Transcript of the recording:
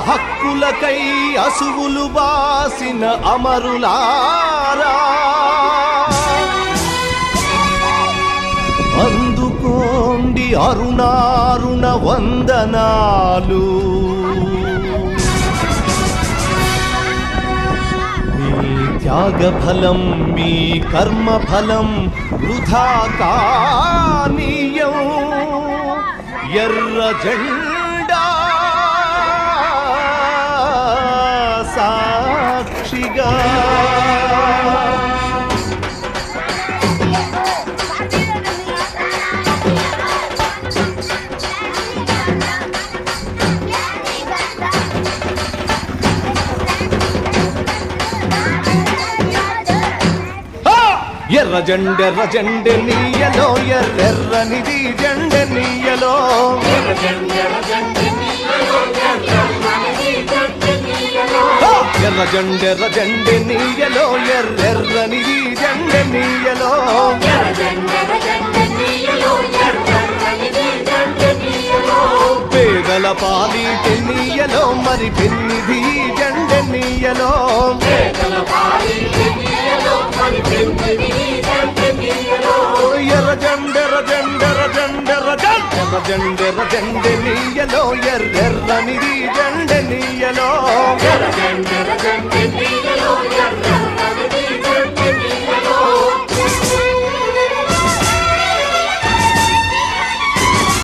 హక్కులకై అసువులు బాసిన అమరులారా అందుకోండి అరుణారుణ వందనాలు. మీ త్యాగఫలం మీ కర్మఫలం వృధా కానీయం. ఎర్ర జెండా సాక్షిగా ఎర్ర జెండె నీయలో ఎర్రెర్రనిది జెండె నీయలో. ఎర్ర జెండె నీయలో ఎర్రెర్రనిది జెండె నీయలో. పేదల పాలిటి నీయలో మరి పెన్నిధి జెండె నీయలో. ఎర్ర జెండె నీయలో ఎర్రెర్రనిది జెండె నీయలో.